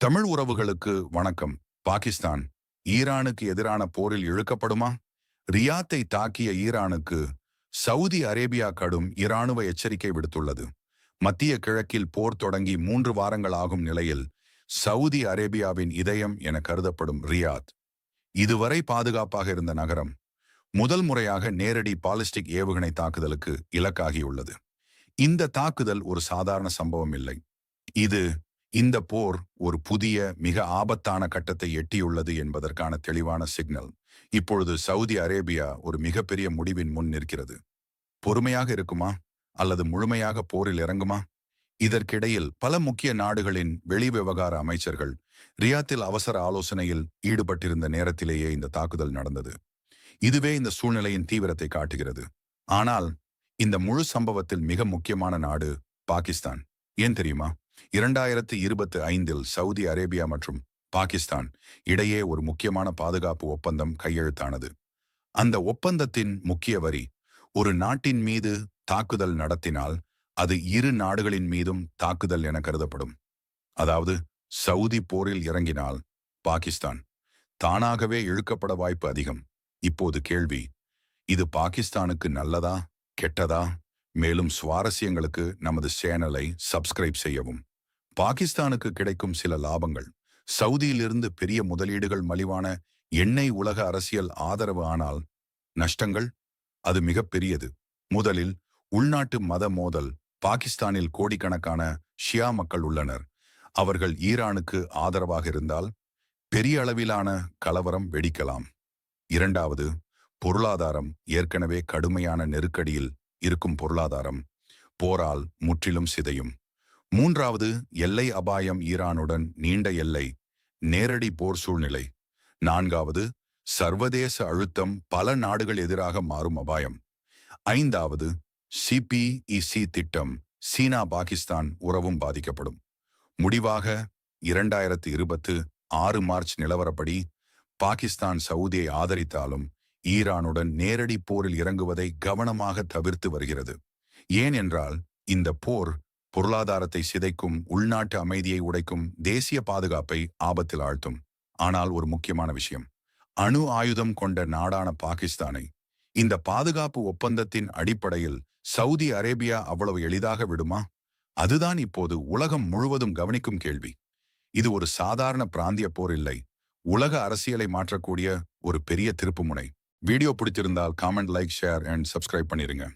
தமிழ் உறவுகளுக்கு வணக்கம். பாகிஸ்தான் ஈரானுக்கு எதிரான போரில் இழுக்கப்படுமா? ரியாத்தை தாக்கிய ஈரானுக்கு சவுதி அரேபியா கடும் இராணுவ எச்சரிக்கை விடுத்துள்ளது. மத்திய கிழக்கில் போர் தொடங்கி 3 வாரங்கள் ஆகும் நிலையில் சவுதி அரேபியாவின் இதயம் என கருதப்படும் ரியாத், இதுவரை பாதுகாப்பாக இருந்த நகரம், முதல் முறையாக நேரடி பாலிஸ்டிக் ஏவுகணை தாக்குதலுக்கு இலக்காகியுள்ளது. இந்த தாக்குதல் ஒரு சாதாரண சம்பவம் இல்லை. இது இந்த போர் ஒரு புதிய மிக ஆபத்தான கட்டத்தை எட்டியுள்ளது என்பதற்கான தெளிவான சிக்னல். இப்பொழுது சவுதி அரேபியா ஒரு மிகப்பெரிய முடிவின் முன் நிற்கிறது. பொறுமையாக இருக்குமா அல்லது முழுமையாக போரில் இறங்குமா? இதற்கிடையில் பல முக்கிய நாடுகளின் வெளிவிவகார அமைச்சர்கள் ரியாத்தில் அவசர ஆலோசனையில் ஈடுபட்டிருந்த நேரத்திலேயே இந்த தாக்குதல் நடந்தது. இதுவே இந்த சூழ்நிலையின் தீவிரத்தை காட்டுகிறது. ஆனால் இந்த முழு சம்பவத்தில் மிக முக்கியமான நாடு பாகிஸ்தான். ஏன் தெரியுமா? 2025 சவுதி அரேபியா மற்றும் பாகிஸ்தான் இடையே ஒரு முக்கியமான பாதுகாப்பு ஒப்பந்தம் கையெழுத்தானது. அந்த ஒப்பந்தத்தின் முக்கிய வரி, ஒரு நாட்டின் மீது தாக்குதல் நடத்தினால் அது இரு நாடுகளின் மீதும் தாக்குதல் என கருதப்படும். அதாவது சவுதி போரில் இறங்கினால் பாகிஸ்தான் தானாகவே இழுக்கப்பட வாய்ப்பு அதிகம். இப்போது கேள்வி, இது பாகிஸ்தானுக்கு நல்லதா கெட்டதா? மேலும் சுவாரஸ்யங்களுக்கு நமது சேனலை சப்ஸ்கிரைப் செய்யவும். பாகிஸ்தானுக்கு கிடைக்கும் சில லாபங்கள். சவுதியிலிருந்து பெரிய முதலீடுகள், மலிவான எண்ணெய், உலக அரசியல் ஆதரவு. ஆனால் நஷ்டங்கள் அது மிக பெரியது. முதலில் உள்நாட்டு மத மோதல். பாகிஸ்தானில் கோடிக்கணக்கான ஷியா மக்கள் உள்ளனர். அவர்கள் ஈரானுக்கு ஆதரவாக இருந்தால் பெரிய அளவிலான கலவரம் வெடிக்கலாம். இரண்டாவது, பொருளாதாரம். ஏற்கனவே கடுமையான நெருக்கடியில் இருக்கும் பொருளாதாரம் போரால் முற்றிலும் சிதையும். மூன்றாவது, எல்லை அபாயம். ஈரானுடன் நீண்ட எல்லை, நேரடி போர் சூழ்நிலை. நான்காவது, சர்வதேச அழுத்தம், பல நாடுகள் எதிராக மாறும் அபாயம். ஐந்தாவது, சிபிஇசி திட்டம், சீனா பாகிஸ்தான் உறவும் பாதிக்கப்படும். முடிவாக 2026 மார்ச் நிலவரப்படி பாகிஸ்தான் சவுதியை ஆதரித்தாலும் ஈரானுடன் நேரடி போரில் இறங்குவதை கவனமாக தவிர்த்து வருகிறது. ஏன் என்றால் இந்த போர் பொருளாதாரத்தை சிதைக்கும், உள்நாட்டு அமைதியை உடைக்கும், தேசிய பாதுகாப்பை ஆபத்தில் ஆழ்த்தும். ஆனால் ஒரு முக்கியமான விஷயம், அணு ஆயுதம் கொண்ட நாடான பாகிஸ்தானை இந்த பாதுகாப்பு ஒப்பந்தத்தின் அடிப்படையில் சவுதி அரேபியா அவ்வளவு எளிதாக விடுமா? அதுதான் இப்போது உலகம் முழுவதும் கவனிக்கும் கேள்வி. இது ஒரு சாதாரண பிராந்திய போர் இல்லை, உலக அரசியலை மாற்றக்கூடிய ஒரு பெரிய திருப்புமுனை. வீடியோ பிடித்திருந்தால் comment, like, share and subscribe பண்ணிருங்க.